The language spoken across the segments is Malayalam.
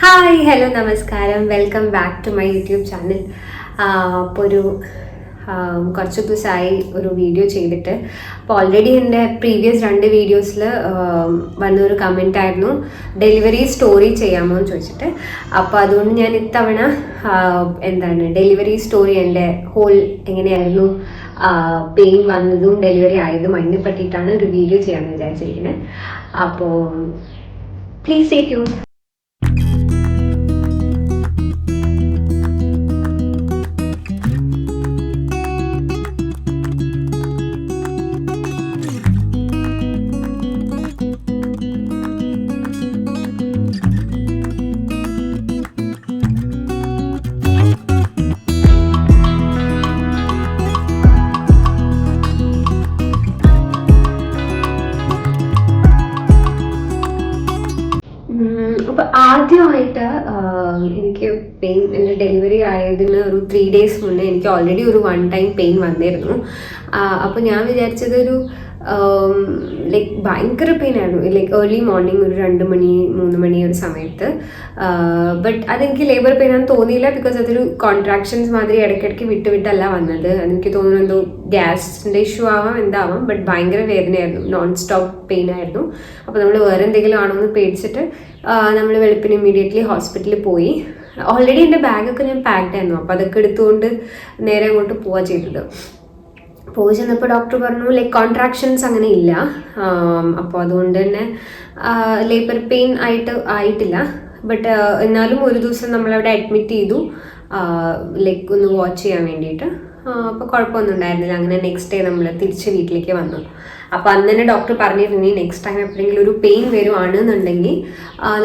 ഹായ് ഹലോ നമസ്കാരം, welcome back to my YouTube channel. അപ്പോൾ കുറച്ച് ദിവസമായി ഒരു വീഡിയോ ചെയ്തിട്ട്. അപ്പോൾ ഓൾറെഡി എൻ്റെ പ്രീവിയസ് 2 വീഡിയോസിൽ വന്നൊരു കമൻ്റ് ആയിരുന്നു ഡെലിവറി സ്റ്റോറി ചെയ്യാമോ എന്ന് ചോദിച്ചിട്ട്. അപ്പോൾ അതുകൊണ്ട് ഞാൻ ഇത്തവണ ഡെലിവറി സ്റ്റോറി, എൻ്റെ ഹോൾ എങ്ങനെയായിരുന്നു പെയിൻ വന്നതും ഡെലിവറി ആയതും അതിനെ പറ്റിയിട്ടാണ് ഒരു വീഡിയോ ചെയ്യാമെന്ന് വിചാരിച്ചിരിക്കുന്നത്. അപ്പോൾ പ്ലീസ് സ്റ്റേ ട്യൂൺ. അപ്പൊ ആദ്യമായിട്ട് എനിക്ക് പെയിൻ, എൻ്റെ ഡെലിവറി ആയതിന് ഒരു 3 days മുന്നേ എനിക്ക് ഓൾറെഡി ഒരു 1 time പെയിൻ വന്നിരുന്നു. അപ്പോൾ ഞാൻ വിചാരിച്ചത് ഒരു ലൈക്ക് ഭയങ്കര പെയിൻ ആയിരുന്നു, ലൈക്ക് ഏർലി മോർണിംഗ് ഒരു 2 മണി 3 മണി ഒരു സമയത്ത്. ബട്ട് അതെനിക്ക് ലേബർ പെയിൻ ആണെന്ന് തോന്നിയില്ല, ബിക്കോസ് അതൊരു കോൺട്രാക്ഷൻസ് മാതിരി ഇടയ്ക്കിടയ്ക്ക് വിട്ടല്ല വന്നത്. അതെനിക്ക് തോന്നുന്നു എന്തോ ഗ്യാസിൻ്റെ ഇഷ്യൂ ആവാം, എന്താവാം. ബട്ട് ഭയങ്കര വേദനയായിരുന്നു, നോൺ സ്റ്റോപ്പ് പെയിൻ ആയിരുന്നു. അപ്പോൾ നമ്മൾ വേറെ എന്തെങ്കിലും ആണോ എന്ന് പേടിച്ചിട്ട് നമ്മൾ വെളുപ്പിന് ഇമ്മീഡിയറ്റ്ലി ഹോസ്പിറ്റലിൽ പോയി. ഓൾറെഡി എൻ്റെ ബാഗൊക്കെ ഞാൻ പാക്ഡ് ആയിരുന്നു, അപ്പോൾ അതൊക്കെ എടുത്തുകൊണ്ട് നേരെ അങ്ങോട്ട് പോവുക ചെയ്തത്. പോയി ചെന്നപ്പോൾ ഡോക്ടർ പറഞ്ഞു ലൈക്ക് കോൺട്രാക്ഷൻസ് അങ്ങനെ ഇല്ല, അപ്പോൾ അതുകൊണ്ട് തന്നെ ലേബർ പെയിൻ ആയിട്ടില്ല. ബട്ട് എന്നാലും ഒരു ദിവസം നമ്മളവിടെ അഡ്മിറ്റ് ചെയ്തു, ലൈക്ക് ഒന്ന് വാച്ച് ചെയ്യാൻ വേണ്ടിയിട്ട്. അപ്പോൾ കുഴപ്പമൊന്നും ഉണ്ടായിരുന്നില്ല. അങ്ങനെ നെക്സ്റ്റ് ഡേ നമ്മൾ തിരിച്ച് വീട്ടിലേക്ക് വന്നു. അപ്പോൾ അന്ന് തന്നെ ഡോക്ടർ പറഞ്ഞിരുന്നു നെക്സ്റ്റ് ടൈം എപ്പോഴെങ്കിലും ഒരു പെയിൻ വരുവാണെന്നുണ്ടെങ്കിൽ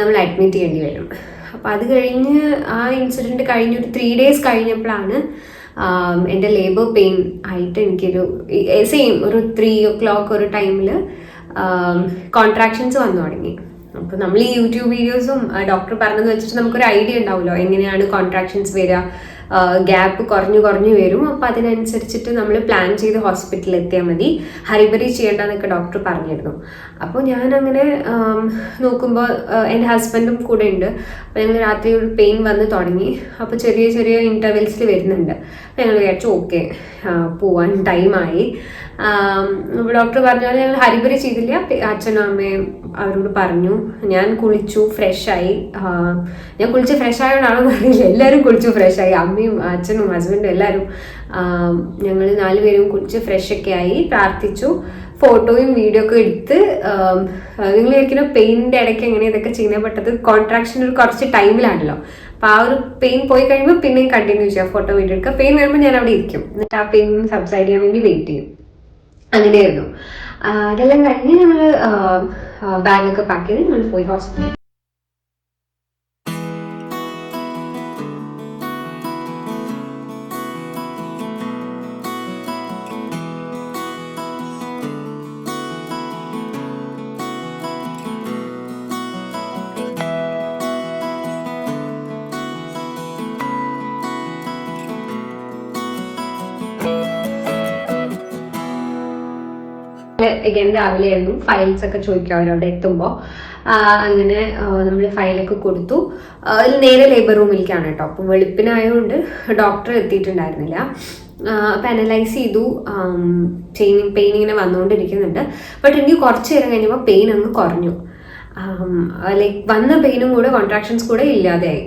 നമ്മൾ അഡ്മിറ്റ് ചെയ്യേണ്ടി വരും. അപ്പോൾ അത് കഴിഞ്ഞ് ആ ഇൻസിഡൻറ്റ് കഴിഞ്ഞ് ഒരു 3 days കഴിഞ്ഞപ്പോഴാണ് എൻ്റെ ലേബർ പെയിൻ ആയിട്ട് എനിക്കൊരു സെയിം ഒരു 3 o'clock ഒരു ടൈമിൽ കോൺട്രാക്ഷൻസ് വന്നു തുടങ്ങി. അപ്പോൾ നമ്മൾ ഈ യൂട്യൂബ് വീഡിയോസും ഡോക്ടർ പറഞ്ഞത് വെച്ചിട്ട് നമുക്കൊരു ഐഡിയ ഉണ്ടാവുമല്ലോ എങ്ങനെയാണ് കോൺട്രാക്ഷൻസ് വരിക, ഗ്യാപ്പ് കുറഞ്ഞു വരും. അപ്പോൾ അതിനനുസരിച്ചിട്ട് നമ്മൾ പ്ലാൻ ചെയ്ത് ഹോസ്പിറ്റലിൽ എത്തിയാൽ മതി, ഹരിബറി ചെയ്യേണ്ടെന്നൊക്കെ ഡോക്ടർ പറഞ്ഞിരുന്നു. അപ്പോൾ ഞാനങ്ങനെ നോക്കുമ്പോൾ എൻ്റെ ഹസ്ബൻഡും കൂടെ ഉണ്ട്. അപ്പോൾ ഞങ്ങൾ രാത്രി ഒരു പെയിൻ വന്ന് തുടങ്ങി. അപ്പോൾ ചെറിയ ഇൻ്റർവെൽസിൽ വരുന്നുണ്ട്. അപ്പോൾ ഞങ്ങൾ വിചാരിച്ചു ഓക്കെ പോവാൻ ടൈമായി. അപ്പോൾ ഡോക്ടർ പറഞ്ഞാൽ ഞങ്ങൾ ഹരിബറി ചെയ്തില്ല, അച്ഛനും അമ്മയും അവരോട് പറഞ്ഞു. ഞാൻ കുളിച്ചു, ഫ്രഷായി. ഞാൻ കുളിച്ച് ഫ്രഷ് ആയതുകൊണ്ടാണോ അറിയില്ല, എല്ലാവരും കുളിച്ചു ഫ്രഷായി, അമ്മയും അച്ഛനും ഹസ്ബൻഡും എല്ലാവരും. ഞങ്ങൾ 4 പേരും കുളിച്ച് ഫ്രഷൊക്കെ ആയി, പ്രാർത്ഥിച്ചു, ഫോട്ടോയും വീഡിയോ ഒക്കെ എടുത്ത്. നിങ്ങൾ വിചാരിക്കുന്ന പെയിനിൻ്റെ ഇടയ്ക്ക് എങ്ങനെ ഇതൊക്കെ ചെയ്യുന്നത്, പെട്ടത് കോൺട്രാക്ഷൻ ഒരു കുറച്ച് ടൈമിലാണല്ലോ. അപ്പോൾ ആ ഒരു പെയിൻ പോയി കഴിയുമ്പോൾ പിന്നെയും കണ്ടിന്യൂ ചെയ്യാം, ഫോട്ടോ വീഡിയോ എടുക്കുക. പെയിൻ വരുമ്പോൾ ഞാൻ അവിടെ ഇരിക്കും, എന്നിട്ട് ആ പെയിൻ സബ്സൈഡ് ചെയ്യാൻ വേണ്ടി വെയിറ്റ് ചെയ്യും. അങ്ങനെയായിരുന്നു. അതെല്ലാം കഴിഞ്ഞ് ഞങ്ങൾ ബാഗൊക്കെ പാക്ക് ചെയ്ത് ഞങ്ങൾ പോയി ഹോസ്പിറ്റലിൽ. again രാവിലെ ആയിരുന്നു, ഫയൽസ് ഒക്കെ ചോദിക്കും അവരവിടെ എത്തുമ്പോൾ. അങ്ങനെ നമ്മൾ ഫയലൊക്കെ കൊടുത്തു. നേരെ ലേബർ റൂമിലേക്കാണ് കേട്ടോ. അപ്പോൾ വെളുപ്പിനായതുകൊണ്ട് ഡോക്ടർ എത്തിയിട്ടുണ്ടായിരുന്നില്ല. അപ്പോൾ അനലൈസ് ചെയ്തു, പെയിൻ ഇങ്ങനെ വന്നുകൊണ്ടിരിക്കുന്നുണ്ട്. ബട്ട് എനിക്ക് കുറച്ച് നേരം കഴിഞ്ഞപ്പോൾ പെയിൻ അങ്ങ് കുറഞ്ഞു. ലൈക്ക് വന്ന പെയിനും കൂടെ കോൺട്രാക്ഷൻസ് കൂടെ ഇല്ലാതെയായി.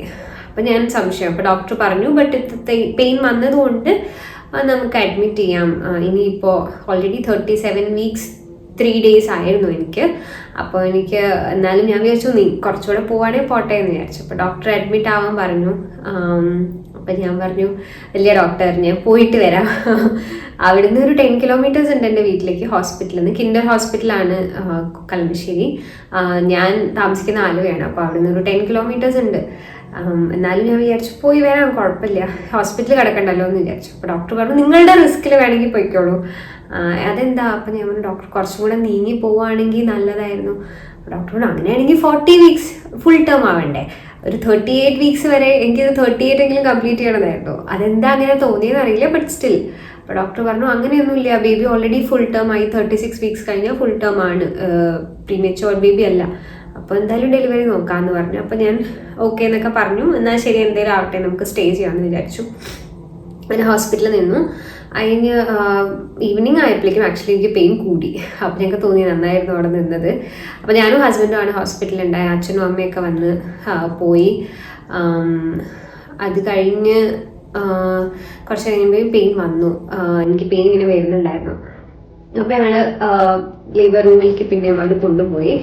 അപ്പോൾ ഞാൻ സംശയം. അപ്പോൾ ഡോക്ടർ പറഞ്ഞു ബട്ട് പെയിൻ വന്നതുകൊണ്ട് നമുക്ക് അഡ്മിറ്റ് ചെയ്യാം. ഇനിയിപ്പോൾ ഓൾറെഡി 37 weeks 3 days ആയിരുന്നു എനിക്ക്. അപ്പോൾ എനിക്ക് എന്നാലും ഞാൻ വിചാരിച്ചു കുറച്ചുകൂടെ പോവുകയാണെങ്കിൽ പോട്ടെ എന്ന് വിചാരിച്ചു. അപ്പോൾ ഡോക്ടർ അഡ്മിറ്റ് ആവാൻ പറഞ്ഞു. അപ്പം ഞാൻ പറഞ്ഞു വലിയ ഡോക്ടർ, ഞാൻ പോയിട്ട് വരാം. അവിടുന്ന് ഒരു 10 kilometers ഉണ്ട് എൻ്റെ വീട്ടിലേക്ക് ഹോസ്പിറ്റലിൽ നിന്ന്. കിൻഡർ ഹോസ്പിറ്റലാണ് കളമശ്ശേരി. ഞാൻ താമസിക്കുന്ന ആലുവയാണ്. അപ്പോൾ അവിടുന്ന് ഒരു 10 kilometers ഉണ്ട്. എന്നാലും ഞാൻ വിചാരിച്ചു പോയി വരാം, കുഴപ്പമില്ല, ഹോസ്പിറ്റലിൽ കിടക്കണ്ടല്ലോ എന്ന് വിചാരിച്ചു. അപ്പോൾ ഡോക്ടർ പറഞ്ഞു നിങ്ങളുടെ റിസ്കിൽ വേണമെങ്കിൽ പോയിക്കോളൂ. അതെന്താ? അപ്പം ഞാൻ പറഞ്ഞു ഡോക്ടർ കുറച്ചും കൂടെ നീങ്ങി പോവുകയാണെങ്കിൽ നല്ലതായിരുന്നു. ഡോക്ടറോട് അങ്ങനെയാണെങ്കിൽ 40 weeks ഫുൾ ടേം ആവണ്ടേ, ഒരു 38 weeks വരെ എനിക്കത് 38 എങ്കിലും കംപ്ലീറ്റ് ചെയ്യണമായിരുന്നു. അതെന്താ അങ്ങനെ തോന്നിയെന്ന് അറിയില്ല, ബട്ട് സ്റ്റിൽ. അപ്പോൾ ഡോക്ടർ പറഞ്ഞു അങ്ങനെയൊന്നുമില്ല, ബേബി ഓൾറെഡി ഫുൾ ടേം ആയി, 36 weeks കഴിഞ്ഞാൽ ഫുൾ ടേം ആണ്, പ്രീമച്യൂർ ബേബി അല്ല. അപ്പോൾ എന്തായാലും ഡെലിവറി നോക്കാമെന്ന് പറഞ്ഞു. അപ്പോൾ ഞാൻ ഓക്കെ എന്നൊക്കെ പറഞ്ഞു. എന്നാൽ ശരി എന്തെങ്കിലും ആവട്ടെ, നമുക്ക് സ്റ്റേ ചെയ്യാമെന്ന് വിചാരിച്ചു. അങ്ങനെ ഹോസ്പിറ്റലിൽ നിന്നു. അതിന് ഈവനിങ് ആയപ്പോഴേക്കും ആക്ച്വലി എനിക്ക് പെയിൻ കൂടി. അപ്പം ഞങ്ങൾക്ക് തോന്നി നന്നായിരുന്നു അവിടെ നിന്നത്. അപ്പോൾ ഞാനും ഹസ്ബൻഡുമാണ് ഹോസ്പിറ്റലുണ്ടായി. അച്ഛനും അമ്മയൊക്കെ വന്ന് പോയി. അത് കഴിഞ്ഞ് കുറച്ച് കഴിയുമ്പോൾ പെയിൻ വന്നു. എനിക്ക് പെയിൻ ഇങ്ങനെ വരുന്നുണ്ടായിരുന്നു. അപ്പോൾ ഞങ്ങൾ ലേബർ റൂമിലേക്ക് പിന്നെ അത് കൊണ്ടുപോയി.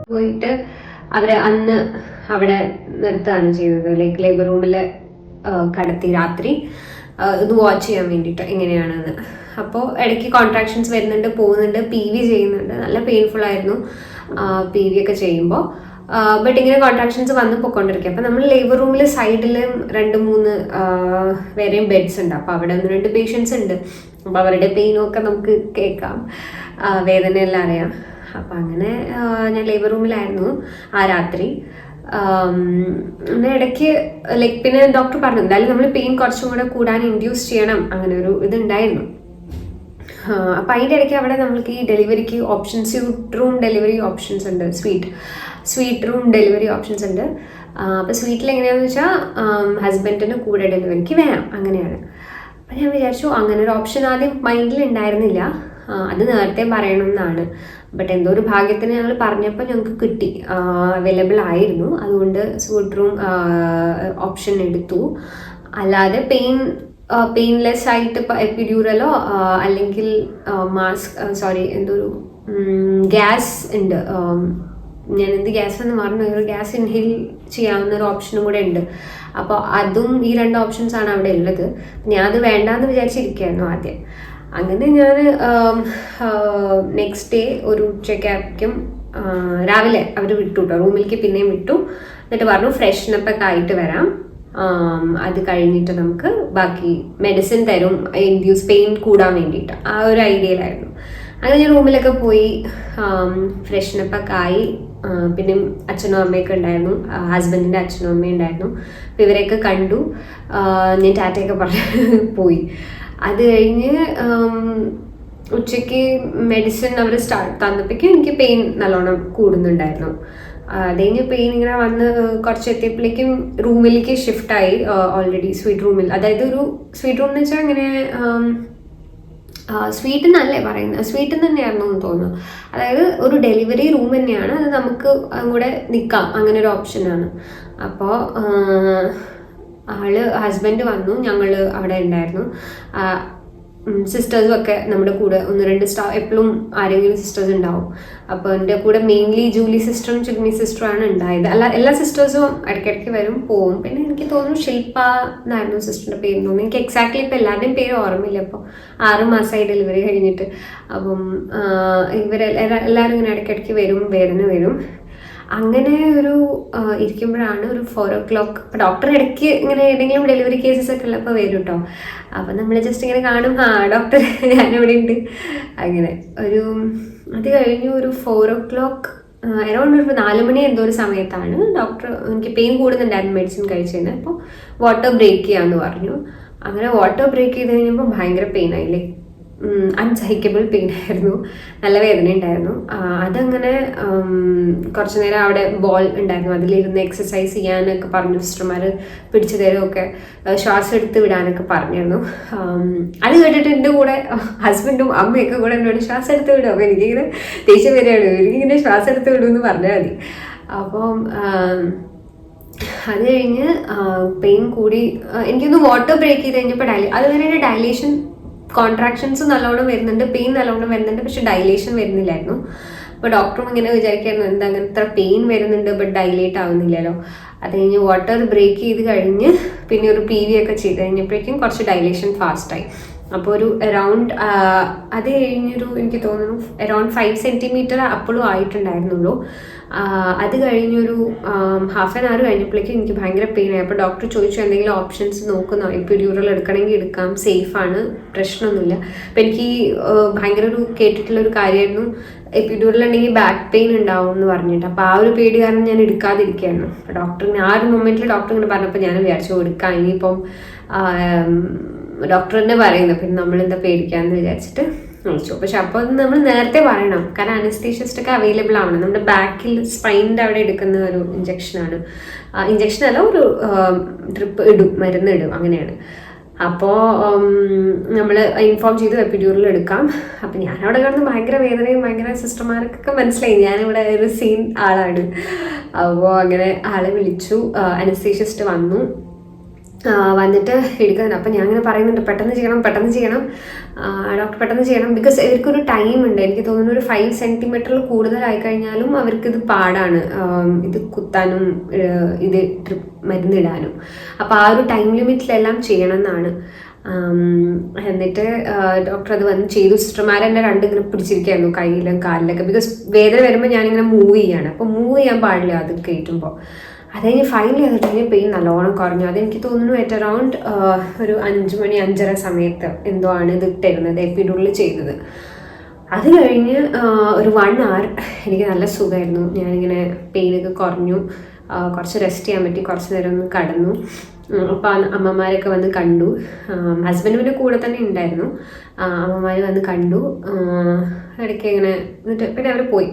പോയിട്ട് അവരെ അന്ന് അവിടെ നിർത്തുകയാണ് ചെയ്തത്. ലൈക്ക് ലേബർ റൂമിൽ കടത്തി രാത്രി ഇത് വാച്ച് ചെയ്യാൻ വേണ്ടിയിട്ട് എങ്ങനെയാണെന്ന്. അപ്പോൾ ഇടയ്ക്ക് കോൺട്രാക്ഷൻസ് വരുന്നുണ്ട്, പോകുന്നുണ്ട്, PV ചെയ്യുന്നുണ്ട്. നല്ല പെയിൻഫുൾ ആയിരുന്നു PV ഒക്കെ ചെയ്യുമ്പോൾ. ബട്ട് ഇങ്ങനെ കോൺട്രാക്ഷൻസ് വന്ന് പോയിക്കൊണ്ടിരിക്കുക. അപ്പം നമ്മൾ ലേബർ റൂമിൽ സൈഡിൽ 2-3 വേറെയും ബെഡ്സ് ഉണ്ട്. അപ്പോൾ അവിടെ 1-2 പേഷ്യൻസ് ഉണ്ട്. അപ്പോൾ അവരുടെ പെയിനും ഒക്കെ നമുക്ക് കേൾക്കാം, വേദനയെല്ലാം അറിയാം. അപ്പം അങ്ങനെ ഞാൻ ലേബർ റൂമിലായിരുന്നു ആ രാത്രി. പിന്നെ ഇടയ്ക്ക് ലൈക്ക് പിന്നെ ഡോക്ടർ പറഞ്ഞു എന്തായാലും നമ്മൾ പെയിൻ കുറച്ചും കൂടെ കൂടാൻ ഇൻഡ്യൂസ് ചെയ്യണം, അങ്ങനെ ഒരു ഇതുണ്ടായിരുന്നു. അപ്പം അതിൻ്റെ ഇടയ്ക്ക് അവിടെ നമ്മൾക്ക് ഈ ഡെലിവറിക്ക് options, suit room delivery options ഉണ്ട്, സ്വീറ്റ് റൂം ഡെലിവറി ഓപ്ഷൻസ് ഉണ്ട്. അപ്പോൾ സ്വീറ്റിൽ എങ്ങനെയാണെന്ന് വെച്ചാൽ ഹസ്ബൻഡിന് കൂടെ ഡെലിവറിക്ക് വരാം, അങ്ങനെയാണ്. അപ്പം ഞാൻ വിചാരിച്ചു അങ്ങനെ ഒരു ഓപ്ഷൻ ആദ്യം മൈൻഡിൽ ഉണ്ടായിരുന്നില്ല, അത് നേരത്തെ പറയണം എന്നാണ്. ബട്ട് എന്തോ ഒരു ഭാഗ്യത്തിന് ഞങ്ങൾ പറഞ്ഞപ്പോൾ ഞങ്ങൾക്ക് കിട്ടി, അവൈലബിൾ ആയിരുന്നു. അതുകൊണ്ട് സ്വീറ്റ് റൂം ഓപ്ഷൻ എടുത്തു. അല്ലാതെ പെയിൻലെസ് ആയിട്ട് ഇപ്പോൾ എപ്പിഡ്യൂറലോ അല്ലെങ്കിൽ ഗ്യാസ് ഉണ്ട്. ഞാൻ എന്ത് ഗ്യാസ് എന്ന് പറഞ്ഞു, ഗ്യാസ് ഇൻഹെയിൽ ചെയ്യാവുന്ന ഒരു ഓപ്ഷനും കൂടെ ഉണ്ട്. അപ്പോൾ അതും ഈ 2 ഓപ്ഷൻസാണ് അവിടെ ഉള്ളത്. ഞാൻ അത് വേണ്ടാന്ന് വിചാരിച്ചിരിക്കുകയായിരുന്നു ആദ്യം. അങ്ങനെ ഞാൻ നെക്സ്റ്റ് ഡേ ഒരു ഉച്ചയ്ക്കായിരിക്കും രാവിലെ അവർ വിട്ടു കേട്ടോ, റൂമിലേക്ക് പിന്നെയും വിട്ടു. എന്നിട്ട് പറഞ്ഞു ഫ്രഷ്നപ്പൊക്കെ ആയിട്ട് വരാം, അത് കഴിഞ്ഞിട്ട് നമുക്ക് ബാക്കി മെഡിസിൻ തരും ഇൻഡ്യൂസ് പെയിൻ കൂടാൻ വേണ്ടിയിട്ട്. ആ ഒരു ഐഡിയയിലായിരുന്നു. അങ്ങനെ ഞാൻ റൂമിലൊക്കെ പോയി ഫ്രഷ്നപ്പൊക്കെ ആയി. പിന്നെ അച്ഛനും അമ്മയൊക്കെ ഉണ്ടായിരുന്നു, ഹസ്ബൻഡിൻ്റെ അച്ഛനും അമ്മയും ഉണ്ടായിരുന്നു. അപ്പോൾ ഇവരെയൊക്കെ കണ്ടു, ഞാൻ ടാറ്റയൊക്കെ പറഞ്ഞ് പോയി. അത് കഴിഞ്ഞ് ഉച്ചയ്ക്ക് മെഡിസിൻ അവർ തന്നപ്പോഴേക്കും എനിക്ക് പെയിൻ നല്ലോണം കൂടുന്നുണ്ടായിരുന്നു. അത് കഴിഞ്ഞ് പെയിൻ ഇങ്ങനെ വന്ന് കുറച്ച് എത്തിയപ്പോഴേക്കും റൂമിലേക്ക് ഷിഫ്റ്റായി. ഓൾറെഡി സ്വീറ്റ് റൂമിൽ, അതായത് ഒരു സ്വീറ്റ് റൂം എന്ന് വെച്ചാൽ ഇങ്ങനെ സ്വീറ്റ് എന്നല്ലേ പറയുന്നത്, സ്വീറ്റ് തന്നെയായിരുന്നു എന്ന് തോന്നുന്നു. അതായത് ഒരു ഡെലിവറി റൂം തന്നെയാണ്, അത് നമുക്ക് കൂടെ നിൽക്കാം, അങ്ങനെ ഒരു ഓപ്ഷനാണ്. അപ്പോൾ ഹസ്ബൻഡ് വന്നു, ഞങ്ങൾ അവിടെ ഉണ്ടായിരുന്നു. സിസ്റ്റേഴ്സും ഒക്കെ നമ്മുടെ കൂടെ 1-2 സ്റ്റാഫ്, എപ്പോഴും ആരെങ്കിലും സിസ്റ്റേഴ്സ് ഉണ്ടാവും. അപ്പോൾ എൻ്റെ കൂടെ മെയിൻലി ജൂലി സിസ്റ്ററും ചിഗ്മി സിസ്റ്ററുമാണ് ഉണ്ടായത്. എല്ലാ സിസ്റ്റേഴ്സും ഇടയ്ക്കിടയ്ക്ക് വരും പോവും. പിന്നെ എനിക്ക് തോന്നുന്നു ശില്പ എന്നായിരുന്നു സിസ്റ്ററിൻ്റെ പേര് തോന്നുന്നു. എനിക്ക് എക്സാക്ട്ലി ഇപ്പോൾ എല്ലാവരുടെയും പേര് ഓർമ്മയില്ല. അപ്പോൾ 6 മാസമായി ഡെലിവറി കഴിഞ്ഞിട്ട്. അപ്പം എല്ലാവരും ഇങ്ങനെ ഇടയ്ക്കിടയ്ക്ക് വരും, വേദന വരും. അങ്ങനെ ഒരു ഇരിക്കുമ്പോഴാണ് ഒരു 4 o'clock. അപ്പോൾ ഡോക്ടർ ഇടയ്ക്ക് ഇങ്ങനെ ഏതെങ്കിലും ഡെലിവറി കേസസ് ഒക്കെ ഉള്ളപ്പോൾ വരും കേട്ടോ. അപ്പം നമ്മൾ ജസ്റ്റ് ഇങ്ങനെ കാണും, ഡോക്ടർ ഞാനിവിടെ ഉണ്ട്, അങ്ങനെ ഒരു അത് കഴിഞ്ഞു. ഒരു 4 o'clock അറൗണ്ട് ഒരു 4 മണി എന്തോ ഒരു സമയത്താണ് ഡോക്ടർ, എനിക്ക് പെയിൻ കൂടുന്നുണ്ടായിരുന്നു മെഡിസിൻ കഴിച്ചതിന്. അപ്പോൾ വാട്ടർ ബ്രേക്ക് ചെയ്യാമെന്ന് പറഞ്ഞു. അങ്ങനെ വാട്ടർ ബ്രേക്ക് ചെയ്ത് കഴിഞ്ഞപ്പോൾ ഭയങ്കര പെയിൻ ആയില്ലേ, അൺസഹിക്കബിൾ പെയിൻ ആയിരുന്നു, നല്ല വേദന ഉണ്ടായിരുന്നു. അതങ്ങനെ കുറച്ച് നേരം അവിടെ ബോൾ ഉണ്ടായിരുന്നു, അതിലിരുന്ന് എക്സസൈസ് ചെയ്യാനൊക്കെ പറഞ്ഞു സിസ്റ്റർമാർ, പിടിച്ചു തരുമൊക്കെ, ശ്വാസം എടുത്ത് വിടാനൊക്കെ പറഞ്ഞിരുന്നു. അത് കേട്ടിട്ട് എൻ്റെ കൂടെ ഹസ്ബൻഡും അമ്മയൊക്കെ കൂടെ എന്നോട് ശ്വാസം എടുത്ത് വിടും. അപ്പോൾ എനിക്കിങ്ങനെ ദേഷ്യം വരികയാണ്, എനിക്കിങ്ങനെ ശ്വാസം എടുത്ത് വിടുമെന്ന് പറഞ്ഞാൽ മതി. അപ്പം അത് കഴിഞ്ഞ് പെയിൻ കൂടി, എനിക്കൊന്ന് വാട്ടർ ബ്രേക്ക് ചെയ്ത് കഴിഞ്ഞപ്പോൾ അതുവരെ ഡയലേഷൻ, കോൺട്രാക്ഷൻസ് നല്ലോണം വരുന്നുണ്ട്, പെയിൻ നല്ലോണം വരുന്നുണ്ട്, പക്ഷെ ഡൈലേഷൻ വരുന്നില്ലായിരുന്നു. അപ്പോൾ ഡോക്ടറും ഇങ്ങനെ വിചാരിക്കായിരുന്നു എന്താ അങ്ങനെ ഇത്ര പെയിൻ വരുന്നുണ്ട് ബട്ട് ഡൈലേറ്റ് ആവുന്നില്ലല്ലോ. അത് കഴിഞ്ഞ് വാട്ടർ ബ്രേക്ക് ചെയ്ത് കഴിഞ്ഞ് പിന്നെ ഒരു PV ഒക്കെ ചെയ്ത് കഴിഞ്ഞപ്പോഴേക്കും കുറച്ച് ഡൈലേഷൻ ഫാസ്റ്റായി. അപ്പോൾ ഒരു അറൗണ്ട് അത് കഴിഞ്ഞൊരു എനിക്ക് തോന്നുന്നു അറൗണ്ട് 5 centimeter അപ്പോഴും ആയിട്ടുണ്ടായിരുന്നുള്ളൂ. അത് കഴിഞ്ഞൊരു ഹാഫ് ആൻ അവർ കഴിഞ്ഞപ്പോഴേക്കും എനിക്ക് ഭയങ്കര പെയിനായി. അപ്പോൾ ഡോക്ടർ ചോദിച്ചു എന്തെങ്കിലും ഓപ്ഷൻസ് നോക്കുന്നോ, എപ്പിഡ്യൂറൽ എടുക്കണമെങ്കിൽ എടുക്കാം, സേഫാണ്, പ്രശ്നമൊന്നുമില്ല. അപ്പോൾ എനിക്ക് ഭയങ്കര ഒരു കേട്ടിട്ടുള്ളൊരു കാര്യമായിരുന്നു, എപ്പിഡ്യൂറലുണ്ടെങ്കിൽ ബാക്ക് പെയിൻ ഉണ്ടാവും എന്ന് പറഞ്ഞിട്ട്. അപ്പോൾ ആ ഒരു പേടി കാരണം ഞാൻ എടുക്കാതിരിക്കുകയായിരുന്നു. അപ്പോൾ ഡോക്ടറിന് ആ ഒരു മൊമെന്റിൽ ഡോക്ടർ ഇങ്ങനെ പറഞ്ഞപ്പോൾ ഞാൻ വിചാരിച്ചു എടുക്കാം, ഇനിയിപ്പം ഡോക്ടർ തന്നെ പറയുന്നു, പിന്നെ നമ്മളെന്താ പേടിക്കാമെന്ന് വിചാരിച്ചിട്ട് വിളിച്ചു. പക്ഷെ അപ്പോൾ നമ്മൾ നേരത്തെ പറയണം, കാരണം അനസ്തീഷ്യസ്റ്റ് ഒക്കെ അവൈലബിൾ ആണ്. നമ്മുടെ ബാക്കിൽ സ്പൈനിൻ്റെ അവിടെ എടുക്കുന്ന ഒരു ഇഞ്ചക്ഷനാണ്. ഇഞ്ചക്ഷൻ ഒരു ഡ്രിപ്പ് ഇടും, മരുന്ന് ഇടും, അങ്ങനെയാണ്. അപ്പോൾ നമ്മൾ ഇൻഫോം ചെയ്തു എപ്പിഡ്യൂറൽ എടുക്കാം. അപ്പം ഞാനവിടെ കിടന്ന് ഭയങ്കര വേദനയും ഭയങ്കര സിസ്റ്റർമാർക്കൊക്കെ മനസ്സിലായി ഞാനിവിടെ ഒരു സീൻ ആളാണ്. അപ്പോൾ അങ്ങനെ ആളെ വിളിച്ചു, അനസ്തീഷ്യസ്റ്റ് വന്നിട്ട് എടുക്കാൻ. അപ്പം ഞാൻ അങ്ങനെ പറയുന്നുണ്ട് പെട്ടെന്ന് ചെയ്യണം ഡോക്ടർ, പെട്ടെന്ന് ചെയ്യണം. ബിക്കോസ് ഇവർക്കൊരു ടൈം ഉണ്ട്. എനിക്ക് തോന്നുന്നു ഒരു 5 സെൻറ്റിമീറ്ററിൽ കൂടുതലായി കഴിഞ്ഞാലും അവർക്കിത് പാടാണ്, ഇത് കുത്താനും ഇത് മരുന്നിടാനും. അപ്പോൾ ആ ഒരു ടൈം ലിമിറ്റിലെല്ലാം ചെയ്യണം എന്നാണ്. എന്നിട്ട് ഡോക്ടർ അത് വന്ന് ചെയ്തു. സിസ്റ്റർമാരെന്നെ ഇങ്ങനെ പിടിച്ചിരിക്കുകയായിരുന്നു കയ്യിലും കാലിലൊക്കെ. ബിക്കോസ് വേദന വരുമ്പോൾ ഞാനിങ്ങനെ മൂവ് ചെയ്യാണ്. അപ്പോൾ മൂവ് ചെയ്യാൻ പാടില്ല അത് കയറ്റുമ്പോൾ. അത് കഴിഞ്ഞ് ഫൈനലി അത് കഴിഞ്ഞ് പെയിൻ നല്ലോണം കുറഞ്ഞു. അതെനിക്ക് തോന്നുന്നു അറ്റ് അറൗണ്ട് ഒരു 5 മണി 5:30 സമയത്ത് എന്തോ ആണ് ഇത് ഇട്ടിരുന്നത്, എപ്പിഡ്യൂറൽ ചെയ്തത്. അത് കഴിഞ്ഞ് ഒരു 1 hour എനിക്ക് നല്ല സുഖമായിരുന്നു. ഞാനിങ്ങനെ പെയിനൊക്കെ കുറഞ്ഞു, കുറച്ച് റെസ്റ്റ് ചെയ്യാൻ പറ്റി, കുറച്ച് നേരം ഒന്ന് കടന്നു. അപ്പോൾ അമ്മമാരൊക്കെ വന്ന് കണ്ടു. ഹസ്ബൻഡ് പിന്നെ കൂടെ തന്നെ ഉണ്ടായിരുന്നു. അമ്മമാർ വന്ന് കണ്ടു, ഇടയ്ക്ക് ഇങ്ങനെ എന്നിട്ട് പിന്നെ അവർ പോയി.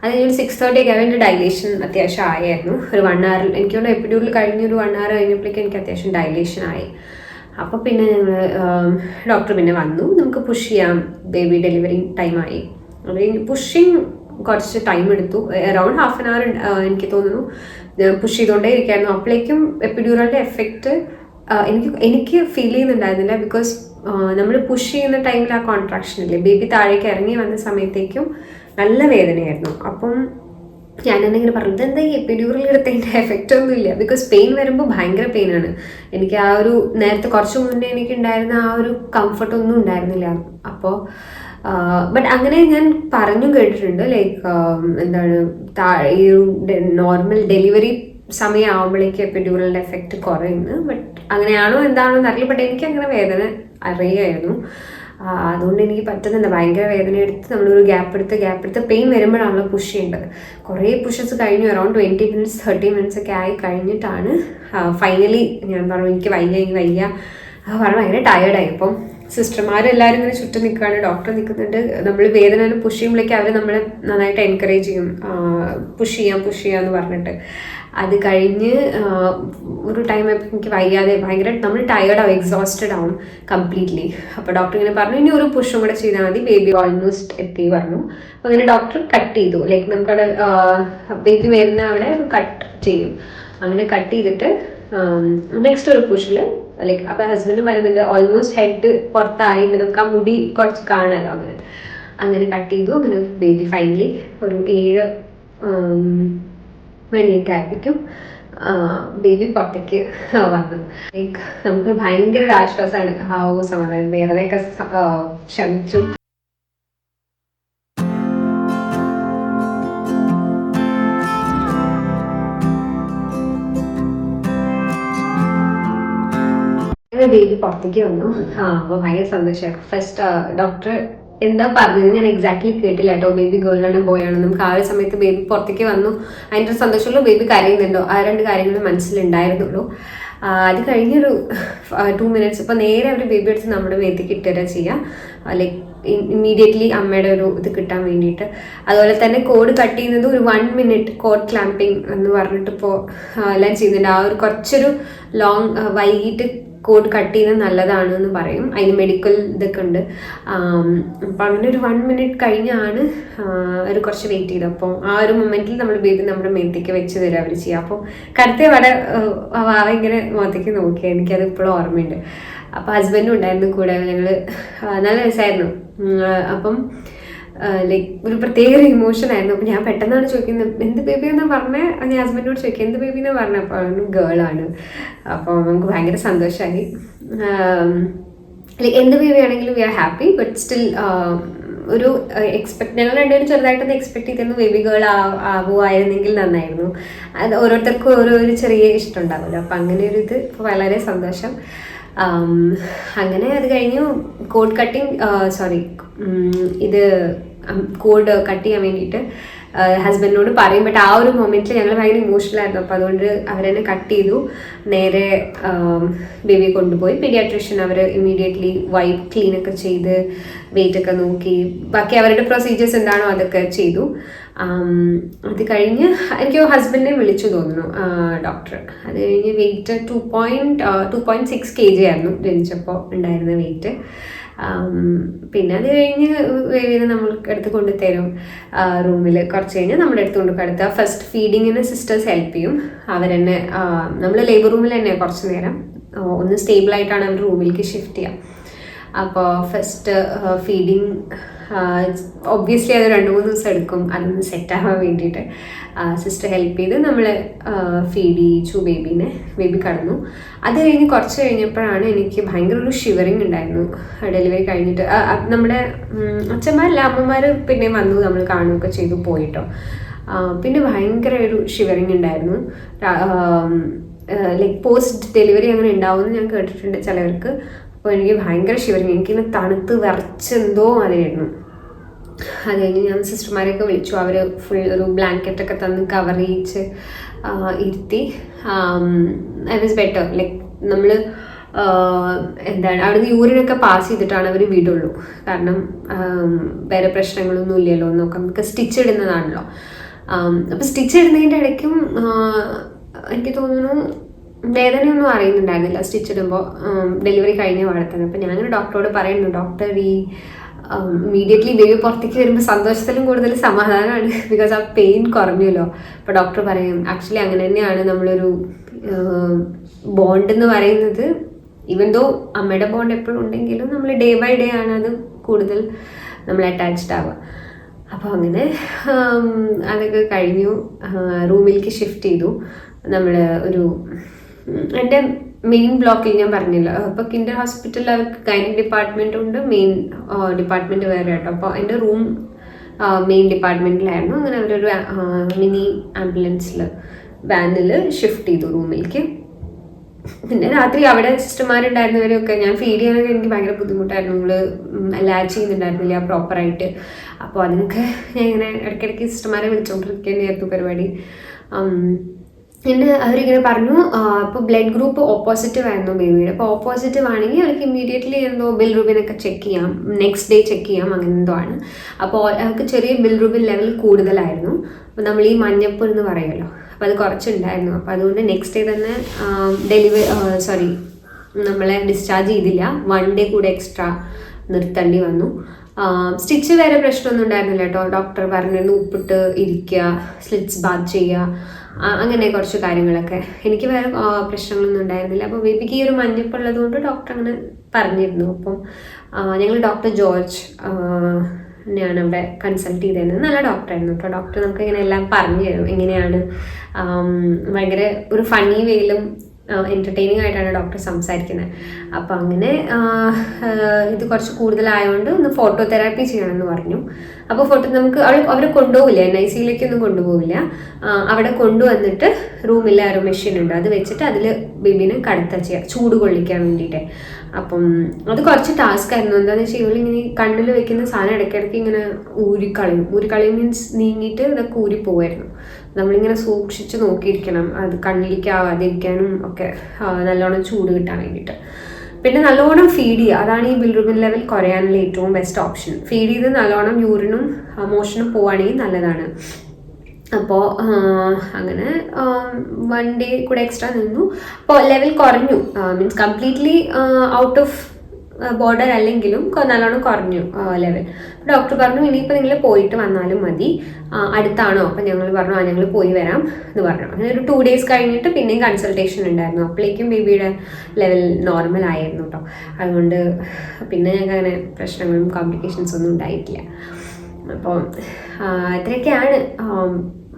അത് കഴിഞ്ഞൊരു 6:30 ഒക്കെ അവൻ്റെ ഡൈലേഷൻ അത്യാവശ്യം ആയിരുന്നു. ഒരു 1 hour എനിക്ക് തോന്നുന്നു എപ്പിഡ്യൂറൽ കഴിഞ്ഞൊരു 1 hour കഴിഞ്ഞപ്പോഴേക്കും എനിക്ക് അത്യാവശ്യം ഡൈലേഷൻ ആയി. അപ്പോൾ പിന്നെ ഞങ്ങൾ ഡോക്ടർ പിന്നെ വന്നു, നമുക്ക് പുഷ് ചെയ്യാം, ബേബി ഡെലിവറി ടൈമായി. അത് കഴിഞ്ഞ് പുഷിങ് കുറച്ച് ടൈം എടുത്തു, അറൗണ്ട് 1/2 hour എനിക്ക് തോന്നുന്നു പുഷ് ചെയ്തുകൊണ്ടേ ഇരിക്കായിരുന്നു. അപ്പോഴേക്കും എപ്പിഡ്യൂറലിൻ്റെ എഫക്റ്റ് എനിക്ക് ഫീൽ ചെയ്യുന്നുണ്ടായിരുന്നില്ല. ബിക്കോസ് നമ്മൾ പുഷ് ചെയ്യുന്ന ടൈമിൽ ആ കോൺട്രാക്ഷൻ ഇല്ലേ, ബേബി താഴേക്ക് ഇറങ്ങി വന്ന സമയത്തേക്കും നല്ല വേദനയായിരുന്നു. അപ്പം ഞാനെന്നിങ്ങനെ പറഞ്ഞത് എന്താ ഈ എപ്പിഡ്യൂറൽ എടുത്തതിൻ്റെ എഫക്റ്റ് ഒന്നും ഇല്ല. ബിക്കോസ് പെയിൻ വരുമ്പോൾ ഭയങ്കര പെയിനാണ്. എനിക്ക് ആ ഒരു നേരത്തെ കുറച്ച് മുന്നേ എനിക്ക് ഉണ്ടായിരുന്ന ആ ഒരു കംഫർട്ടൊന്നും ഉണ്ടായിരുന്നില്ല. അപ്പോൾ ബട്ട് അങ്ങനെ ഞാൻ പറഞ്ഞു കേട്ടിട്ടുണ്ട്, ലൈക്ക് എന്താണ് ഈ ഒരു നോർമൽ ഡെലിവറി സമയമാകുമ്പോഴേക്ക് എപ്പിഡ്യൂറലിൻ്റെ എഫക്റ്റ് കുറയുന്നു. ബട്ട് അങ്ങനെയാണോ എന്താണോ എന്നറിയില്ല. ബട്ട് എനിക്ക് അങ്ങനെ വേദന അറിയായിരുന്നു. അതുകൊണ്ട് എനിക്ക് പറ്റുന്നുണ്ട്. ഭയങ്കര വേദന എടുത്ത് നമ്മളൊരു ഗ്യാപ്പ് എടുത്ത് പെയിൻ വരുമ്പോഴാണല്ലോ പുഷ് ചെയ്യേണ്ടത്. കുറേ പുഷസ് കഴിഞ്ഞു, അറൗണ്ട് 20 minutes 30 minutes ഒക്കെ ആയി കഴിഞ്ഞിട്ടാണ് ഫൈനലി ഞാൻ പറഞ്ഞു എനിക്ക് വയ്യ പറഞ്ഞു. ഭയങ്കര ടയേർഡായി. അപ്പം സിസ്റ്റർമാരെല്ലാവരും ഇങ്ങനെ ചുറ്റും നിൽക്കുകയാണ്, ഡോക്ടർ നിൽക്കുന്നുണ്ട്. നമ്മൾ വേദന പുഷ് ചെയ്യുമ്പോഴേക്കും അവർ നമ്മളെ നന്നായിട്ട് എൻകറേജ് ചെയ്യും, പുഷ് ചെയ്യാമെന്ന് പറഞ്ഞിട്ട്. അത് കഴിഞ്ഞ് ഒരു ടൈം എനിക്ക് വയ്യാതെ ഭയങ്കര നമ്മൾ ടയേർഡാവും, എക്സോസ്റ്റഡ് ആവും കംപ്ലീറ്റ്ലി. അപ്പോൾ ഡോക്ടർ ഇങ്ങനെ പറഞ്ഞു ഇനി ഒരു പുഷും കൂടെ ചെയ്താൽ മതി, ബേബി ഓൾമോസ്റ്റ് എത്തി പറഞ്ഞു. അപ്പോൾ അങ്ങനെ ഡോക്ടർ കട്ട് ചെയ്തു, ലൈക്ക് നമുക്കവിടെ ബേബി വരുന്ന അവിടെ കട്ട് ചെയ്യും. അങ്ങനെ കട്ട് ചെയ്തിട്ട് നെക്സ്റ്റ് ഒരു പുഷിൽ ലൈക്ക് അപ്പോൾ ഹസ്ബൻഡ് പറയുന്നുണ്ട് ഓൾമോസ്റ്റ് ഹെഡ് പുറത്തായി, നമുക്ക് ആ മുടി കുറച്ച് കാണാമല്ലോ. അങ്ങനെ കട്ട് ചെയ്തു. അങ്ങനെ ബേബി ഫൈനലി ഒരു 7 മണിയൊക്കെ ആയിരിക്കും ബേബി പുറത്തേക്ക് വന്നു. ലൈക്ക് നമുക്ക് ഭയങ്കര ഒരു ആശ്വാസമാണ്. സമാധാനം, വേദനയൊക്കെ ക്ഷമിച്ചു. ബേബി പുറത്തേക്ക് വന്നു. അപ്പോൾ ഭയങ്കര സന്തോഷമായിരുന്നു. ഫസ്റ്റ് ഡോക്ടർ എന്താ പറഞ്ഞത് ഞാൻ എക്സാക്ട്ലി കേട്ടില്ല കേട്ടോ, ബേബി ഗേളാണ് ബോയാണ്. നമുക്ക് ആ ഒരു സമയത്ത് ബേബി പുറത്തേക്ക് വന്നു, അതിൻ്റെ ഒരു സന്തോഷമുള്ളൂ. ബേബി കരയുന്നുണ്ടോ, ആ 2 കാര്യങ്ങൾ മനസ്സിലുണ്ടായിരുന്നുള്ളൂ. അത് കഴിഞ്ഞൊരു 2 minutes ഇപ്പോൾ നേരെ അവർ ബേബി എടുത്ത് നമ്മുടെ മേത്തേക്ക് ഇട്ടുതരാ ചെയ്യുക, ലൈക്ക് ഇമ്മീഡിയറ്റ്ലി അമ്മയുടെ ഒരു ഇത് കിട്ടാൻ വേണ്ടിയിട്ട്. അതുപോലെ തന്നെ കോഡ് കട്ട് ചെയ്യുന്നത് ഒരു 1 minute കോഡ് ക്ലാമ്പിങ് എന്ന് പറഞ്ഞിട്ട് ഇപ്പോൾ എല്ലാം ചെയ്യുന്നുണ്ട്. ആ ഒരു കുറച്ചൊരു ലോങ് വൈകിട്ട് കോഡ് കട്ട് ചെയ്യുന്നത് നല്ലതാണ് എന്ന് പറയും, അതിന് മെഡിക്കൽ ഇതൊക്കെ ഉണ്ട്. അപ്പം അങ്ങനെ ഒരു 1 minute കഴിഞ്ഞാണ് ഒരു കുറച്ച് വെയിറ്റ് ചെയ്തത്. അപ്പോൾ ആ ഒരു മൊമെൻറ്റിൽ നമ്മൾ ബേബി നമ്മുടെ മേത്തേക്ക് വെച്ച് തരും അവർ ചെയ്യുക. അപ്പോൾ കറുത്ത വാവ ഇങ്ങനെ മുഖത്തേക്ക് നോക്കിയാൽ എനിക്കത് ഇപ്പോഴും ഓർമ്മയുണ്ട്. അപ്പോൾ ഹസ്ബൻഡും ഉണ്ടായിരുന്നു കൂടെ, ഞങ്ങൾ നല്ല രസമായിരുന്നു. അപ്പം ലൈക്ക് ഒരു പ്രത്യേക ഒരു ഇമോഷൻ ആയിരുന്നു. അപ്പോൾ ഞാൻ പെട്ടെന്നാണ് ചോദിക്കുന്നത് എന്ത് ബേബി എന്ന് പറഞ്ഞാൽ, ഞാൻ ഹസ്ബൻഡിനോട് ചോദിക്കുക എന്ത് ബേബി എന്ന് പറഞ്ഞാൽ, അപ്പോൾ ഗേളാണ്. അപ്പോൾ നമുക്ക് ഭയങ്കര സന്തോഷമായി. ലൈക്ക് എന്ത് ബേബി ആണെങ്കിലും we are happy, but still ഒരു ഞങ്ങൾ രണ്ടുപേരും ചെറുതായിട്ടൊന്ന് എക്സ്പെക്ട് ചെയ്തിരുന്നു ബേബി ഗേൾ ആവുമായിരുന്നെങ്കിൽ നന്നായിരുന്നു. അത് ഓരോരുത്തർക്കും ഓരോരു ചെറിയ ഇഷ്ടം ഉണ്ടാവുമല്ലോ. അപ്പം അങ്ങനെ ഒരു ഇത് വളരെ സന്തോഷം. അങ്ങനെ അത് കഴിഞ്ഞു കോഡ് കട്ടിങ് ഇത് കോഡ് കട്ട് ചെയ്യാൻ വേണ്ടിയിട്ട് ഹസ്ബൻഡിനോട് പറയും. ബട്ട് ആ ഒരു മൊമെന്റിൽ ഞങ്ങൾ ഭയങ്കര ഇമോഷണൽ ആയിരുന്നു. അപ്പോൾ അതുകൊണ്ട് അവരെന്നെ കട്ട് ചെയ്തു. നേരെ ബേബിയെ കൊണ്ടുപോയി പീഡിയാട്രീഷ്യൻ. അവർ ഇമ്മീഡിയറ്റ്ലി വൈപ്പ് ക്ലീൻ ഒക്കെ ചെയ്ത് വെയിറ്റ് ഒക്കെ നോക്കി ബാക്കി അവരുടെ പ്രൊസീജിയേഴ്സ് എന്താണോ അതൊക്കെ ചെയ്തു. അത് കഴിഞ്ഞ് എനിക്ക് ഹസ്ബൻഡിനെ വിളിച്ചു തോന്നുന്നു ഡോക്ടർ. അത് കഴിഞ്ഞ് വെയിറ്റ് 2.6 kg ആയിരുന്നു ജനിച്ചപ്പോൾ ഉണ്ടായിരുന്ന വെയിറ്റ്. പിന്നെ അത് കഴിഞ്ഞ് ബേബീനെ നമ്മൾക്ക് എടുത്ത് കൊണ്ടുതരും റൂമിൽ. കുറച്ച് കഴിഞ്ഞ് നമ്മുടെ അടുത്ത് കൊണ്ട് കിടത്തുക. ഫസ്റ്റ് ഫീഡിങ്ങിന് സിസ്റ്റേഴ്സ് ഹെൽപ്പ് ചെയ്യും. അവരെന്നെ നമ്മൾ ലേബർ റൂമിൽ തന്നെ കുറച്ച് നേരം ഒന്ന് സ്റ്റേബിളായിട്ടാണ് അവർ റൂമിലേക്ക് ഷിഫ്റ്റ് ചെയ്യുക. അപ്പോൾ ഫസ്റ്റ് ഫീഡിങ് ഒബ്വിയസ്ലി അത് 2-3 ദിവസം എടുക്കും അതൊന്ന് സെറ്റാകാൻ വേണ്ടിയിട്ട്. സിസ്റ്റർ ഹെൽപ്പ് ചെയ്ത് നമ്മൾ ഫീഡ് ചെയ്യിച്ചു ബേബീനെ. ബേബി കടന്നു. അത് കഴിഞ്ഞ് കുറച്ച് കഴിഞ്ഞപ്പോഴാണ് എനിക്ക് ഭയങ്കര ഒരു ഷിവറിങ് ഉണ്ടായിരുന്നു ഡെലിവറി കഴിഞ്ഞിട്ട്. നമ്മുടെ അച്ഛന്മാരല്ല അമ്മമാർ പിന്നെ വന്നു നമ്മൾ കാണുകയൊക്കെ ചെയ്തു പോയിട്ടോ. പിന്നെ ഭയങ്കര ഒരു ഷിവറിങ് ഉണ്ടായിരുന്നു. ലൈക്ക് പോസ്റ്റ് ഡെലിവറി അങ്ങനെ ഉണ്ടാവുമെന്ന് ഞാൻ കേട്ടിട്ടുണ്ട് ചിലവർക്ക്. അപ്പോൾ എനിക്ക് ഭയങ്കര ഷിവറിങ്, എനിക്കിങ്ങനെ തണുത്ത് വിറച്ചെന്തോ മാതിരിയായിരുന്നു. അത് കഴിഞ്ഞ് ഞാൻ സിസ്റ്റർമാരെയൊക്കെ വിളിച്ചു. അവർ ഫുൾ ഒരു ബ്ലാങ്കറ്റൊക്കെ തന്ന് കവർ ചെയ്യിച്ച് ഇരുത്തി. I was better. ലൈക്ക് നമ്മൾ എന്താണ് അവിടുന്ന് യൂറിനൊക്കെ പാസ് ചെയ്തിട്ടാണ് അവർ വിടുള്ളൂ. കാരണം വേറെ പ്രശ്നങ്ങളൊന്നും ഇല്ലല്ലോ എന്നൊക്കെ. നമുക്ക് സ്റ്റിച്ച് ഇടുന്നതാണല്ലോ. അപ്പോൾ സ്റ്റിച്ച് ഇടുന്നതിൻ്റെ ഇടയ്ക്കും എനിക്ക് തോന്നുന്നു വേദനയൊന്നും അറിയുന്നുണ്ടായിരുന്നില്ല സ്റ്റിച്ച് ഇടുമ്പോൾ, ഡെലിവറി കഴിഞ്ഞ പാടെ തന്നെ. അപ്പോൾ ഞാനൊരു ഡോക്ടറോട് പറയുന്നു, ഡോക്ടർ ഈ ഇമ്മീഡിയറ്റ്ലി ബേബി പുറത്തേക്ക് വരുമ്പോൾ സന്തോഷത്തിലും കൂടുതൽ സമാധാനമാണ്, ബിക്കോസ് ആ പെയിൻ കുറഞ്ഞല്ലോ. അപ്പോൾ ഡോക്ടർ പറയും ആക്ച്വലി അങ്ങനെ തന്നെയാണ് നമ്മളൊരു ബോണ്ട് എന്ന് പറയുന്നത്. ഈവൻ ദോ അമ്മയുടെ ബോണ്ട് എപ്പോഴും ഉണ്ടെങ്കിലും നമ്മൾ ഡേ ബൈ ഡേ ആണ് അത് കൂടുതൽ നമ്മൾ അറ്റാച്ച്ഡ് ആവുക. അപ്പോൾ അങ്ങനെ അതൊക്കെ കഴിഞ്ഞു. റൂമിലേക്ക് ഷിഫ്റ്റ് ചെയ്തു. നമ്മൾ ഒരു എൻ്റെ മെയിൻ ബ്ലോക്കിൽ ഞാൻ പറഞ്ഞില്ല. അപ്പോൾ കിൻഡർ ഹോസ്പിറ്റലിൽ അവർക്ക് ഗൈനിക് ഡിപ്പാർട്ട്മെൻറ്റ് ഉണ്ട്, മെയിൻ ഡിപ്പാർട്ട്മെൻറ്റ് വേറെ കേട്ടോ. അപ്പോൾ എൻ്റെ റൂം മെയിൻ ഡിപ്പാർട്ട്മെൻറ്റിലായിരുന്നു. അങ്ങനെ അവരൊരു മിനി ആംബുലൻസിൽ വാനിൽ ഷിഫ്റ്റ് ചെയ്തു റൂമിലേക്ക്. പിന്നെ രാത്രി അവിടെ സിസ്റ്റർമാരുണ്ടായിരുന്നവരൊക്കെ ഞാൻ ഫീഡ് ചെയ്യാനൊക്കെ എനിക്ക് ഭയങ്കര ബുദ്ധിമുട്ടായിരുന്നു. നമ്മൾ ലാച്ച് ചെയ്യുന്നുണ്ടായിരുന്നില്ല പ്രോപ്പറായിട്ട്. അപ്പോൾ അതിനൊക്കെ ഞാൻ ഇങ്ങനെ ഇടയ്ക്കിടയ്ക്ക് സിസ്റ്റർമാരെ വിളിച്ചുകൊണ്ടിരിക്കുകയായിരുന്നു പരിപാടി. പിന്നെ അവരിങ്ങനെ പറഞ്ഞു ഇപ്പോൾ ബ്ലഡ് ഗ്രൂപ്പ് ഓപ്പോസിറ്റീവ് ആയിരുന്നു ബേബിയുടെ. അപ്പോൾ ഓപ്പോസിറ്റീവ് ആണെങ്കിൽ അവർക്ക് ഇമ്മീഡിയറ്റ്ലി എന്തോ ബിൽറുബിനൊക്കെ ചെക്ക് ചെയ്യാം, നെക്സ്റ്റ് ഡേ ചെക്ക് ചെയ്യാം, അങ്ങനെ എന്തോ ആണ്. അപ്പോൾ അവർക്ക് ചെറിയ ബിൽറുബിൻ ലെവൽ കൂടുതലായിരുന്നു. അപ്പോൾ നമ്മൾ ഈ മഞ്ഞപ്പ് എന്ന് പറയുമല്ലോ, അപ്പോൾ അത് കുറച്ചുണ്ടായിരുന്നു. അപ്പോൾ അതുകൊണ്ട് നെക്സ്റ്റ് ഡേ തന്നെ നമ്മളെ ഡിസ്ചാർജ് ചെയ്തില്ല. 1 day കൂടെ എക്സ്ട്രാ നിർത്തേണ്ടി വന്നു. സ്റ്റിച്ച് വേറെ പ്രശ്നമൊന്നും ഉണ്ടായിരുന്നില്ല കേട്ടോ. ഡോക്ടർ പറഞ്ഞിരുന്നു ഉപ്പിട്ട് ഇരിക്കുക, സ്ലിറ്റ്സ് ബാത്ത് ചെയ്യുക, അങ്ങനെ കുറച്ച് കാര്യങ്ങളൊക്കെ. എനിക്ക് വേറെ പ്രശ്നങ്ങളൊന്നും ഉണ്ടായിരുന്നില്ല. അപ്പോൾ ബേബിക്ക് ഈ ഒരു മഞ്ഞപ്പുള്ളത് കൊണ്ട് ഡോക്ടർ അങ്ങനെ പറഞ്ഞിരുന്നു. അപ്പം ഞങ്ങൾ ഡോക്ടർ ജോർജ് തന്നെയാണ് അവിടെ കൺസൾട്ട് ചെയ്തിരുന്നത്. നല്ല ഡോക്ടറായിരുന്നു കേട്ടോ. ഡോക്ടർ നമുക്ക് ഇങ്ങനെ എല്ലാം പറഞ്ഞു തരും, എങ്ങനെയാണ് ഭയങ്കര ഒരു ഫണ്ണി വേയിലും എൻ്റർടൈനിങ് ആയിട്ടാണ് ഡോക്ടർ സംസാരിക്കുന്നത്. അപ്പോൾ അങ്ങനെ ഇത് കുറച്ച് കൂടുതലായതുകൊണ്ട് ഒന്ന് ഫോട്ടോ തെറാപ്പി ചെയ്യണമെന്ന് പറഞ്ഞു. അപ്പോൾ ഫോട്ടോ നമുക്ക് അവർ കൊണ്ടുപോകില്ല, NICUയിലേക്കൊന്നും കൊണ്ടുപോകില്ല. അവിടെ കൊണ്ടുവന്നിട്ട് റൂമിൽ ഒരു മെഷീൻ ഉണ്ട്, അത് വെച്ചിട്ട് അതിൽ ബേബീനെ കടത്തുക ചെയ്യുക, ചൂട് കൊള്ളിക്കാൻ വേണ്ടിയിട്ട്. അപ്പം അത് കുറച്ച് ടാസ്ക് ആയിരുന്നു. എന്താണെന്ന് വെച്ചാൽ ഇവളിങ്ങനെ കണ്ണിൽ വെക്കുന്ന സാധനം ഇടയ്ക്കിടയ്ക്ക് ഇങ്ങനെ ഊരിക്കളയും മീൻസ് നീങ്ങിയിട്ട് ഇതൊക്കെ ഊരിപ്പോവായിരുന്നു. നമ്മളിങ്ങനെ സൂക്ഷിച്ച് നോക്കിയിരിക്കണം, അത് കണ്ണിലേക്ക് ആവാതിരിക്കാനും ഒക്കെ നല്ലോണം ചൂട് കിട്ടാൻ വേണ്ടിയിട്ട്. പിന്നെ നല്ലോണം ഫീഡ് ചെയ്യുക, അതാണ് ഈ ബിൽറുബിൻ ലെവൽ കുറയാനുള്ള ഏറ്റവും ബെസ്റ്റ് ഓപ്ഷൻ. ഫീഡ് ചെയ്ത് നല്ലോണം യൂറിനും മോഷനും പോവുകയാണെങ്കിൽ നല്ലതാണ്. അപ്പോൾ അങ്ങനെ 1 day കൂടെ എക്സ്ട്രാ നിന്നു. അപ്പോൾ ലെവൽ കുറഞ്ഞു, means completely out of border അല്ലെങ്കിലും നല്ലോണം കുറഞ്ഞു ലെവൽ. ഡോക്ടർ പറഞ്ഞു ഇനിയിപ്പോൾ നിങ്ങൾ പോയിട്ട് വന്നാലും മതി, അടുത്താണോ? അപ്പം ഞങ്ങൾ പറഞ്ഞു ഞങ്ങൾ പോയി വരാം എന്ന് പറഞ്ഞു. അങ്ങനെ ഒരു 2 days കഴിഞ്ഞിട്ട് പിന്നെയും കൺസൾട്ടേഷൻ ഉണ്ടായിരുന്നു. അപ്പോഴേക്കും ബേബിയുടെ ലെവൽ നോർമൽ ആയിരുന്നു കേട്ടോ. അതുകൊണ്ട് പിന്നെ ഞങ്ങൾക്ക് അങ്ങനെ പ്രശ്നങ്ങളും കോംപ്ലിക്കേഷൻസ് ഒന്നും ഉണ്ടായിട്ടില്ല. അപ്പോൾ ഇത്രയൊക്കെയാണ്.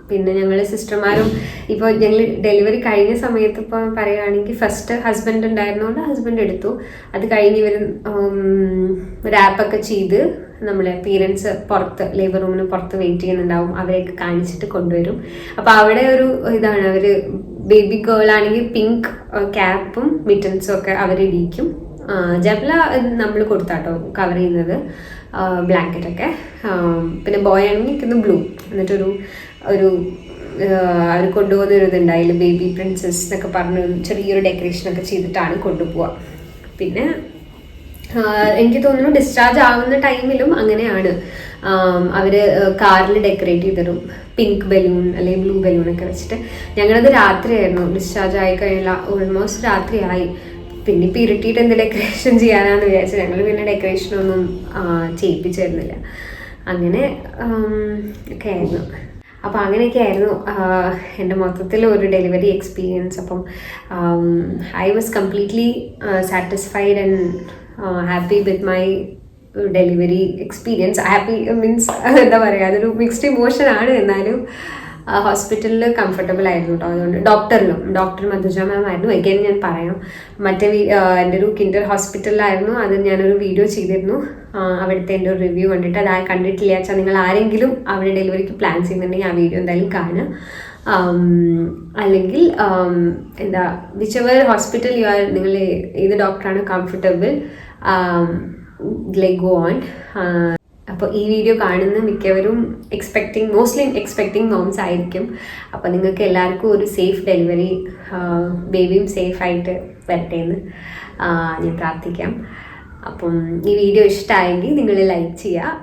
പിന്നെ ഞങ്ങൾ സിസ്റ്റർമാരും ഇപ്പോൾ ഞങ്ങൾ ഡെലിവറി കഴിഞ്ഞ സമയത്ത് ഇപ്പോൾ പറയുകയാണെങ്കിൽ ഫസ്റ്റ് ഹസ്ബൻഡ് ഉണ്ടായിരുന്നതുകൊണ്ട് ഹസ്ബൻഡ് എടുത്തു. അത് കഴിഞ്ഞ് ഇവർ റാപ്പൊക്കെ ചെയ്ത് നമ്മളെ പേരൻസ് പുറത്ത് ലേബർ റൂമിന് പുറത്ത് വെയിറ്റ് ചെയ്യുന്നുണ്ടാവും, അവരെയൊക്കെ കാണിച്ചിട്ട് കൊണ്ടുവരും. അപ്പോൾ അവിടെ ഒരു ഇതാണ്, അവർ ബേബി ഗേൾ ആണെങ്കിൽ പിങ്ക് ക്യാപ്പും മിറ്റൻസും ഒക്കെ അവരിടിക്കും. ജബ്ല നമ്മൾ കൊടുത്താട്ടോ കവർ ചെയ്യുന്നത്. ബ്ലാങ്കറ്റൊക്കെ. പിന്നെ ബോയ് ആണെങ്കിൽ നിൽക്കുന്ന ബ്ലൂ. എന്നിട്ടൊരു അവർ കൊണ്ടുപോകുന്ന ഒരു ഇതുണ്ടായില്ല, ബേബി പ്രിൻസസ് എന്നൊക്കെ പറഞ്ഞ് ചെറിയൊരു ഡെക്കറേഷനൊക്കെ ചെയ്തിട്ടാണ് കൊണ്ടുപോവുക. പിന്നെ എനിക്ക് തോന്നുന്നു ഡിസ്ചാർജ് ആവുന്ന ടൈമിലും അങ്ങനെയാണ്. അവർ കാറിൽ ഡെക്കറേറ്റ് ചെയ്തിടും, പിങ്ക് ബലൂൺ അല്ലെങ്കിൽ ബ്ലൂ ബലൂണൊക്കെ വെച്ചിട്ട്. ഞങ്ങളത് രാത്രിയായിരുന്നു, ഡിസ്ചാർജ് ആയി കഴിഞ്ഞാൽ ഓൾമോസ്റ്റ് രാത്രിയായി. പിന്നെ ഇപ്പോൾ ഇരുട്ടിയിട്ട് എന്ത് ഡെക്കറേഷൻ ചെയ്യാനാണെന്ന് വിചാരിച്ചു ഞങ്ങൾ പിന്നെ ഡെക്കറേഷനൊന്നും ചെയ്യിപ്പിച്ചിരുന്നില്ല. അങ്ങനെ ഒക്കെ ആയിരുന്നു. അപ്പോൾ അങ്ങനെയൊക്കെ ആയിരുന്നു എൻ്റെ മൊത്തത്തിൽ ഒരു ഡെലിവറി എക്സ്പീരിയൻസ്. അപ്പം I was completely satisfied and happy with my delivery experience. Happy means എന്താ പറയുക, അതൊരു മിക്സ്ഡ് ഇമോഷനാണ്. എന്നാലും ഹോസ്പിറ്റലിൽ കംഫർട്ടബിൾ ആയിരുന്നു കേട്ടോ. അതുകൊണ്ട് ഡോക്ടർ മധുജ മാം ആയിരുന്നു. എഗൈൻ ഞാൻ പറയാം, മറ്റേ എൻ്റെ ഒരു കിൻഡർ ഹോസ്പിറ്റലിലായിരുന്നു, അത് ഞാനൊരു വീഡിയോ ചെയ്തിരുന്നു. അവിടുത്തെ എൻ്റെ ഒരു റിവ്യൂ കണ്ടിട്ട്, അത് കണ്ടിട്ടില്ല വെച്ചാൽ നിങ്ങൾ ആരെങ്കിലും അവിടെ ഡെലിവറിക്ക് പ്ലാൻ ചെയ്യുന്നുണ്ടെങ്കിൽ ആ വീഡിയോ എന്തായാലും കാണുക. അല്ലെങ്കിൽ എന്താ വിച്ചെവർ ഹോസ്പിറ്റൽ യു ആർ, നിങ്ങൾ ഏത് ഡോക്ടറാണ് കംഫർട്ടബിൾ, ലൈക്ക് ഗോ ഓൺ. അപ്പോൾ ഈ വീഡിയോ കാണുന്ന മിക്കവരും മോസ്റ്റ്ലി എക്സ്പെക്റ്റിംഗ് മോംസ് ആയിരിക്കും. അപ്പോൾ നിങ്ങൾക്ക് എല്ലാവർക്കും ഒരു സേഫ് ഡെലിവറി, ബേബിയും സേഫായിട്ട് വരട്ടെ എന്ന് ഞാൻ പ്രാർത്ഥിക്കാം. അപ്പം ഈ വീഡിയോ ഇഷ്ടമായെങ്കിൽ നിങ്ങൾ ലൈക്ക് ചെയ്യുക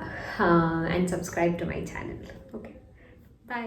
and subscribe to my channel. Okay, by.